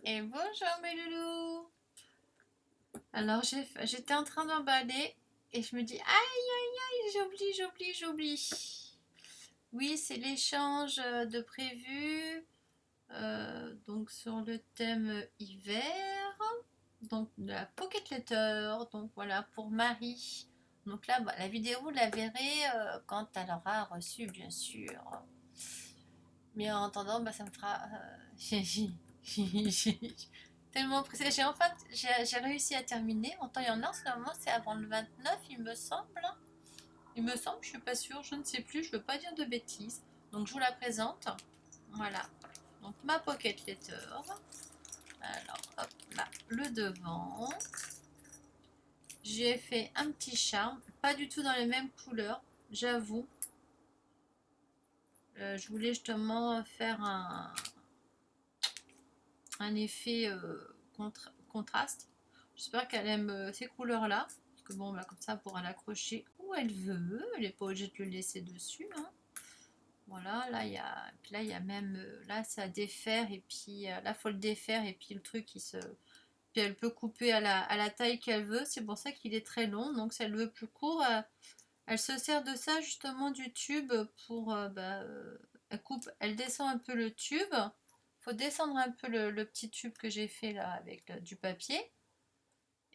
Et bonjour mes loulous. Alors j'étais en train d'emballer et je me dis aïe aïe aïe, j'oublie. Oui, c'est l'échange de prévu donc sur le thème hiver, donc de la Pocket Letter, donc voilà pour Marie. Donc là, bah, la vidéo, vous la verrez quand elle aura reçu, bien sûr. Mais en attendant, bah, ça me fera. Tellement pressé. J'ai réussi à terminer. En temps et en heure, normalement, c'est avant le 29, il me semble. Il me semble, je suis pas sûre, je ne sais plus, je veux pas dire de bêtises. Donc, je vous la présente. Voilà. Donc, ma pocket letter. Alors, hop là, le devant. J'ai fait un petit charme, pas du tout dans les mêmes couleurs, j'avoue. Je voulais justement faire un effet contraste. J'espère qu'elle aime ces couleurs-là. Parce que bon, bah, comme ça, elle pourra l'accrocher où elle veut. Elle n'est pas obligée de le laisser dessus, hein. Voilà, là, il y a même... là, ça défaire. Et puis, là, il faut le défaire. Et puis, le truc, puis, elle peut couper à la taille qu'elle veut. C'est pour ça qu'il est très long. Donc, si elle veut plus court, elle se sert de ça, justement, du tube pour... elle coupe, elle descend un peu le tube. Faut descendre un peu le petit tube que j'ai fait là avec du papier.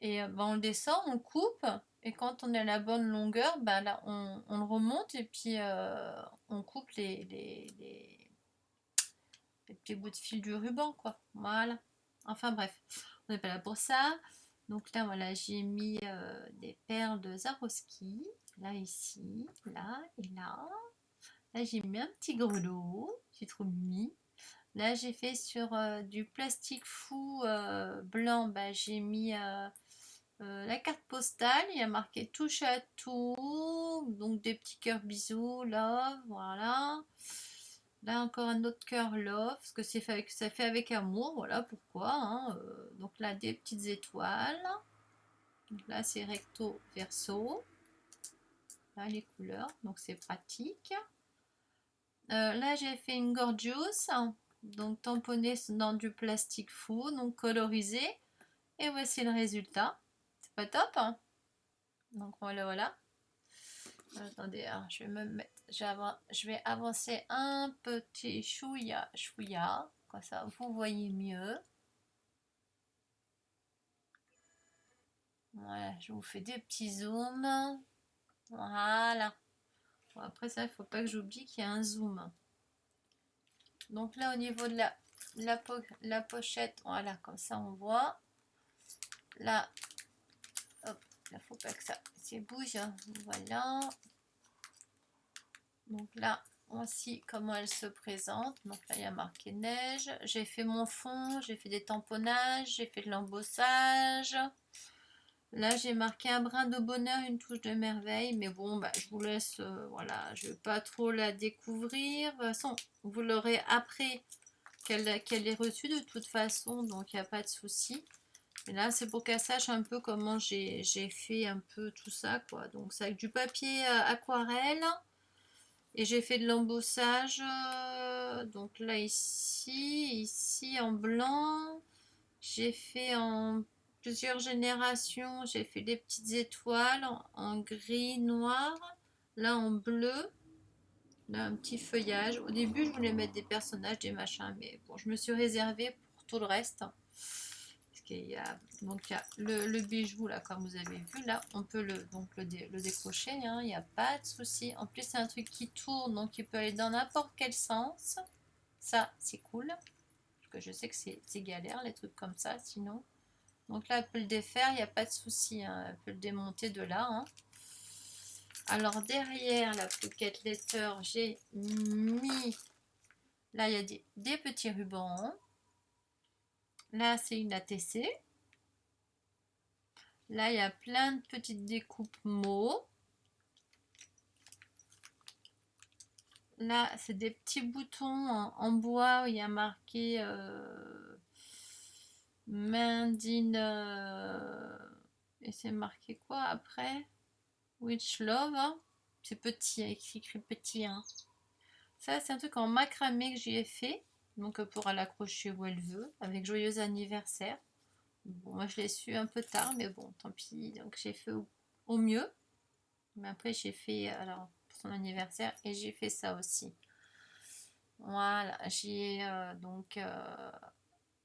Et on le descend, on coupe. Et quand on est à la bonne longueur, là on le remonte et puis on coupe les petits bouts de fil du ruban, quoi. Voilà. Enfin bref, on n'est pas là pour ça. Donc là, voilà, j'ai mis des perles de Swarovski. Là, ici, là et là. Là, j'ai mis un petit grelot. J'ai trop mis. Là, j'ai fait sur du plastique fou blanc, j'ai mis la carte postale. Il y a marqué touche à tout, donc des petits cœurs bisous, love, voilà. Là, encore un autre cœur love, parce que ça fait avec amour, voilà pourquoi, hein. Donc là, des petites étoiles. Donc là, c'est recto verso. Là, les couleurs, donc c'est pratique. Là, j'ai fait une gorgeous, donc tamponnée dans du plastique fou, donc colorisé. Et voici le résultat. C'est pas top, hein? Donc voilà. Attendez, hein, je vais me mettre, je vais avancer un petit chouïa, comme ça vous voyez mieux. Voilà, je vous fais des petits zooms. Voilà. Bon, après ça, il ne faut pas que j'oublie qu'il y a un zoom. Donc là, au niveau de la pochette, voilà, comme ça on voit. Là, hop, il ne faut pas que ça bouge, hein. Voilà. Donc là, voici comment elle se présente. Donc là, il y a marqué neige. J'ai fait mon fond, j'ai fait des tamponnages, j'ai fait de l'embossage. Là, j'ai marqué un brin de bonheur, une touche de merveille. Mais bon, je vous laisse, voilà, je ne vais pas trop la découvrir. De toute façon, vous l'aurez après qu'elle est reçue de toute façon, donc il n'y a pas de souci. Et là, c'est pour qu'elle sache un peu comment j'ai fait un peu tout ça, quoi. Donc, c'est avec du papier aquarelle. Et j'ai fait de l'embossage, donc là ici en blanc. J'ai fait en plusieurs générations, j'ai fait des petites étoiles en gris, noir. Là en bleu, là un petit feuillage. Au début je voulais mettre des personnages, des machins, mais bon je me suis réservée pour tout le reste. Donc il y a le bijou là, comme vous avez vu là, on peut le décrocher, hein, il n'y a pas de souci. En plus c'est un truc qui tourne, donc il peut aller dans n'importe quel sens. Ça c'est cool, parce que je sais que c'est galère les trucs comme ça sinon. Donc là elle peut le défaire, il n'y a pas de souci, hein, elle peut le démonter de là, hein. Alors derrière la pocket letter, j'ai mis, là il y a des petits rubans. Là c'est une ATC. Là, il y a plein de petites découpes mots. Là, c'est des petits boutons en bois où il y a marqué Made in. Et c'est marqué quoi après? Which Love, hein. C'est petit, écrit petit, hein. Ça, c'est un truc en macramé que j'y ai fait. Donc elle pourra l'accrocher où elle veut, avec joyeux anniversaire. Bon, moi je l'ai su un peu tard, mais bon, tant pis. Donc j'ai fait au mieux. Mais après j'ai fait, alors, pour son anniversaire, et j'ai fait ça aussi. Voilà, j'ai donc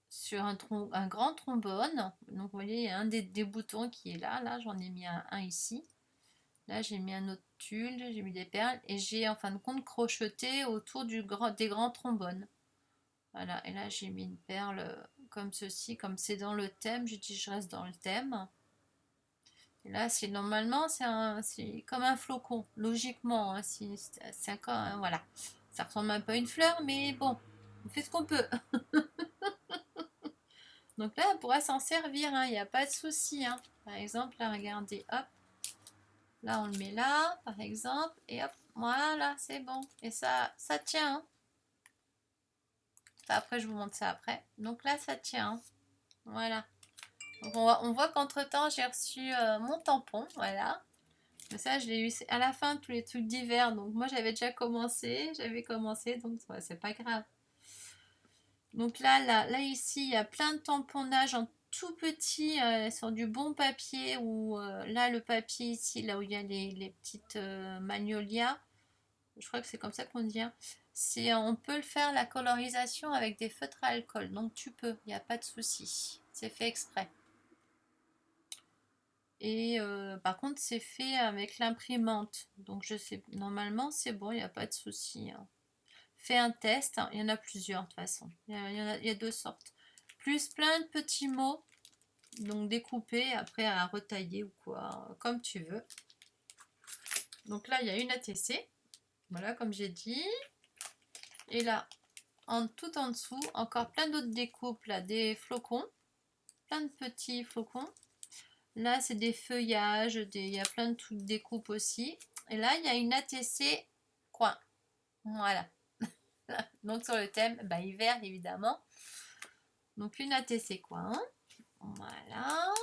sur un grand trombone. Donc vous voyez, il y a un des boutons qui est là. Là, j'en ai mis un ici. Là, j'ai mis un autre tulle, j'ai mis des perles et j'ai en fin de compte crocheté autour des grands trombones. Voilà, et là j'ai mis une perle comme ceci, comme c'est dans le thème, j'ai dit je reste dans le thème. Et là, c'est normalement, c'est comme un flocon, logiquement. Hein, c'est encore, voilà. Ça ressemble un peu à une fleur, mais bon, on fait ce qu'on peut. Donc là, on pourra s'en servir, il n'y a pas de souci. Hein. Par exemple, là, regardez, hop. Là, on le met là, par exemple, et hop, voilà, c'est bon. Et ça tient. Hein. Après, je vous montre ça après. Donc là, ça tient. Hein. Voilà. Donc on voit qu'entre-temps, j'ai reçu mon tampon, voilà. Mais ça, je l'ai eu à la fin, tous les trucs d'hiver. Donc moi, j'avais commencé, donc ouais, c'est pas grave. Donc là, ici, il y a plein de tamponnage en tout petit sur du bon papier. Ou là, le papier ici, là où il y a les petites magnolias. Je crois que c'est comme ça qu'on dit. Hein. On peut le faire la colorisation avec des feutres à alcool. Donc tu peux, il n'y a pas de souci. C'est fait exprès. Et par contre, c'est fait avec l'imprimante. Donc je sais, normalement, c'est bon, il n'y a pas de souci. Hein. Fais un test. Hein. Il y en a plusieurs de toute façon. Il y a deux sortes. Plus plein de petits mots. Donc découpés, après à retailler ou quoi, comme tu veux. Donc là, il y a une ATC. Voilà, comme j'ai dit. Et là, tout en dessous, encore plein d'autres découpes, là, des flocons, plein de petits flocons. Là, c'est des feuillages, il y a plein de trucs découpes aussi. Et là, il y a une ATC coin. Voilà. Donc sur le thème, bah, hiver évidemment. Donc une ATC coin. Voilà.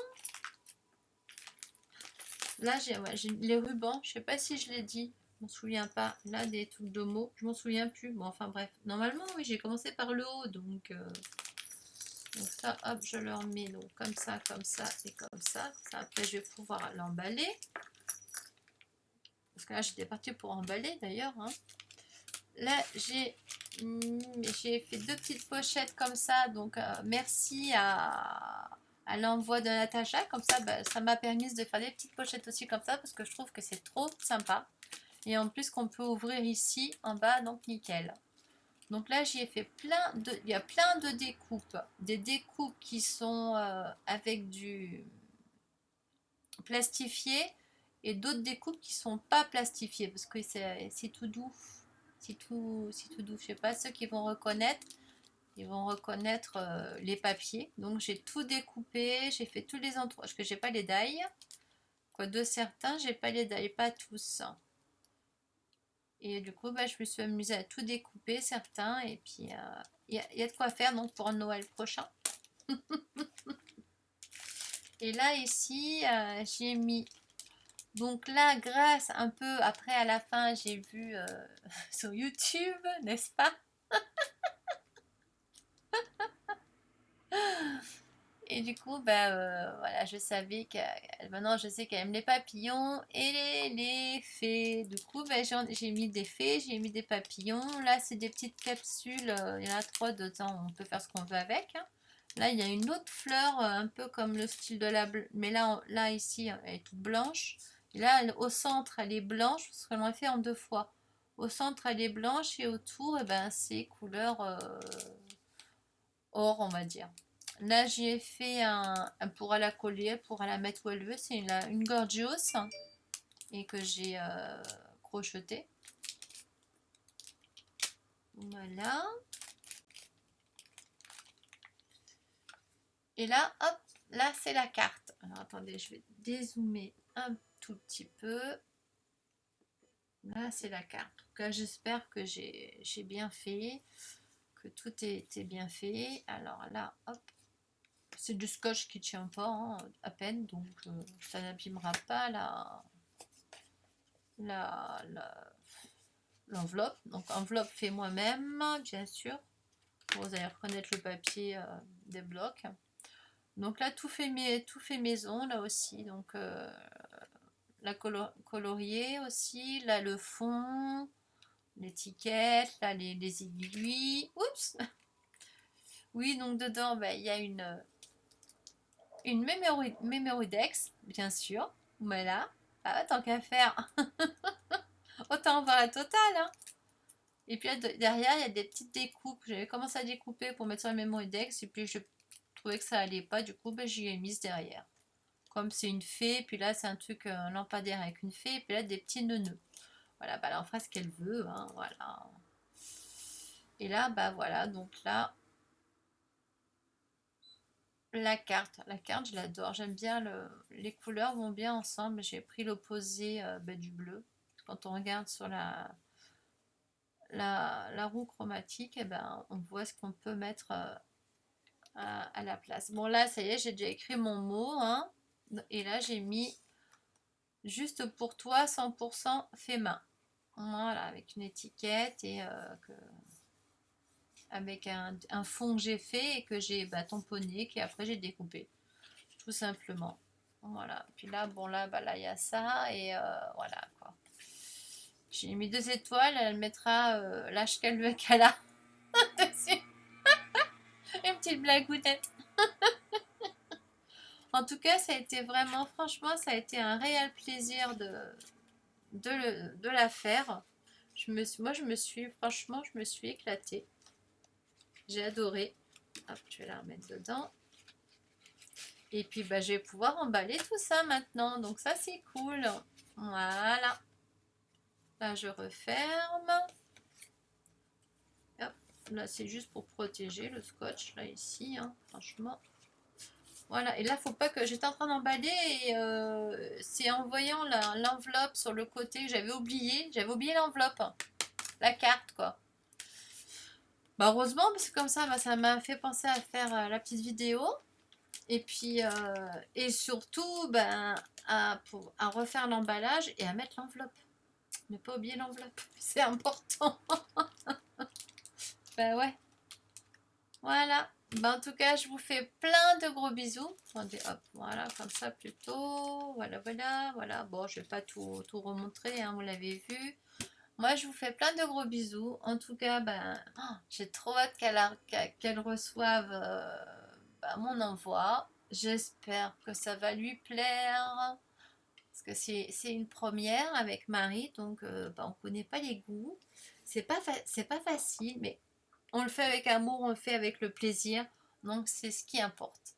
Là, j'ai les rubans. Je sais pas si je l'ai dit. Je m'en souviens pas. Là, des trucs d'homo. Je m'en souviens plus. Bon, enfin bref. Normalement, oui, j'ai commencé par le haut. Donc ça, hop, je le remets donc comme ça et comme ça. Après, je vais pouvoir l'emballer. Parce que là, j'étais partie pour emballer d'ailleurs. Hein. Là, j'ai fait deux petites pochettes comme ça. Donc, merci à l'envoi de Natacha. Comme ça, bah, ça m'a permis de faire des petites pochettes aussi comme ça. Parce que je trouve que c'est trop sympa. Et en plus, qu'on peut ouvrir ici en bas. Donc, nickel. Donc là, j'y ai fait il y a plein de découpes. Des découpes qui sont avec du plastifié et d'autres découpes qui sont pas plastifiées parce que c'est tout doux. C'est tout doux. Je sais pas, ceux qui vont reconnaître, ils vont reconnaître les papiers. Donc j'ai tout découpé, j'ai fait tous les endroits. Parce que j'ai pas les dailles. Quoi, de certains, j'ai pas les dailles, pas tous. Et du coup, bah, je me suis amusée à tout découper, certains. Et puis, il y a de quoi faire donc pour Noël prochain. Et là, ici, j'ai mis... Donc là, grâce un peu, après à la fin, j'ai vu sur YouTube, n'est-ce pas? Et du coup, bah, voilà, je savais qu'elle... Maintenant, je sais qu'elle aime les papillons et les fées. Du coup, bah, j'ai mis des fées, j'ai mis des papillons. Là, c'est des petites capsules. Il y en a 3 dedans. On peut faire ce qu'on veut avec. Hein. Là, il y a une autre fleur, un peu comme le style de la... Mais là, ici, elle est toute blanche. Et là, au centre, elle est blanche, parce qu'on l'a fait en 2 fois. Au centre, elle est blanche et autour, eh ben, c'est couleur or, on va dire. Là, j'ai fait pour la coller, pour la mettre où elle veut. C'est une gorgeous et que j'ai crocheté. Voilà. Et là, hop, là, c'est la carte. Alors, attendez, je vais dézoomer un tout petit peu. Là, c'est la carte. En tout cas, j'espère que j'ai bien fait, que tout était bien fait. Alors là, hop, c'est du scotch qui tient pas, hein, à peine, donc ça n'abîmera pas l'enveloppe. Donc, enveloppe fait moi-même, bien sûr. Vous allez reconnaître le papier des blocs. Donc là, tout fait maison, là aussi. Donc la colorier aussi. Là, le fond, l'étiquette, là, les aiguilles. Oups! Oui, donc dedans, bah, il y a une mémoridex, bien sûr. Voilà. Ah, tant qu'à faire. Autant voir la totale, hein. Et puis là, derrière, il y a des petites découpes. J'avais commencé à découper pour mettre sur le mémoridex. Et puis, je trouvais que ça allait pas. Du coup, bah, j'y ai mise derrière. Comme c'est une fée. Puis là, c'est un truc, un lampadaire avec une fée. Et puis là, des petits nœuds. Voilà, bah, elle en fera ce qu'elle veut, hein, voilà. Et là, bah voilà. Donc là, la carte, je l'adore. J'aime bien les couleurs vont bien ensemble. J'ai pris l'opposé bah, du bleu. Quand on regarde sur la roue chromatique, eh ben, on voit ce qu'on peut mettre à la place. Bon là, ça y est, j'ai déjà écrit mon mot. Hein, et là, j'ai mis juste pour toi 100% fait main. Voilà, avec une étiquette et avec un fond que j'ai fait et que j'ai tamponné, qu'après j'ai découpé. Tout simplement. Voilà. Puis là, bon là, bah là, il y a ça et voilà quoi. J'ai mis 2 étoiles, elle mettra l'âge qu'elle a dessus. Une petite blagounette. En tout cas, ça a été vraiment, franchement, ça a été un réel plaisir de la faire. Franchement, je me suis éclatée. J'ai adoré. Hop, je vais la remettre dedans. Et puis, bah, je vais pouvoir emballer tout ça maintenant. Donc, ça, c'est cool. Voilà. Là, je referme. Hop, là, c'est juste pour protéger le scotch, là, ici, hein, franchement. Voilà, et là, faut pas que... J'étais en train d'emballer et c'est en voyant l'enveloppe sur le côté que j'avais oublié. J'avais oublié l'enveloppe, hein, la carte, quoi. Bah, heureusement, parce que comme ça, bah, ça m'a fait penser à faire la petite vidéo. Et puis, et surtout, ben, à refaire l'emballage et à mettre l'enveloppe. Ne pas oublier l'enveloppe, c'est important. Ben ouais, voilà. Ben, en tout cas, je vous fais plein de gros bisous. Attendez, hop, voilà, comme ça plutôt. Voilà, voilà, voilà. Bon, je vais pas tout remontrer, hein, vous l'avez vu. Moi, je vous fais plein de gros bisous. En tout cas, ben, j'ai trop hâte qu'elle reçoive ben, mon envoi. J'espère que ça va lui plaire. Parce que c'est une première avec Marie, donc ben, on ne connaît pas les goûts. C'est pas facile, mais on le fait avec amour, on le fait avec le plaisir. Donc, c'est ce qui importe.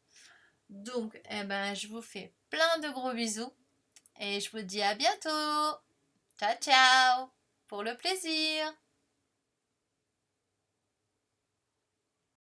Donc, eh ben, je vous fais plein de gros bisous. Et je vous dis à bientôt. Ciao, ciao. Pour le plaisir.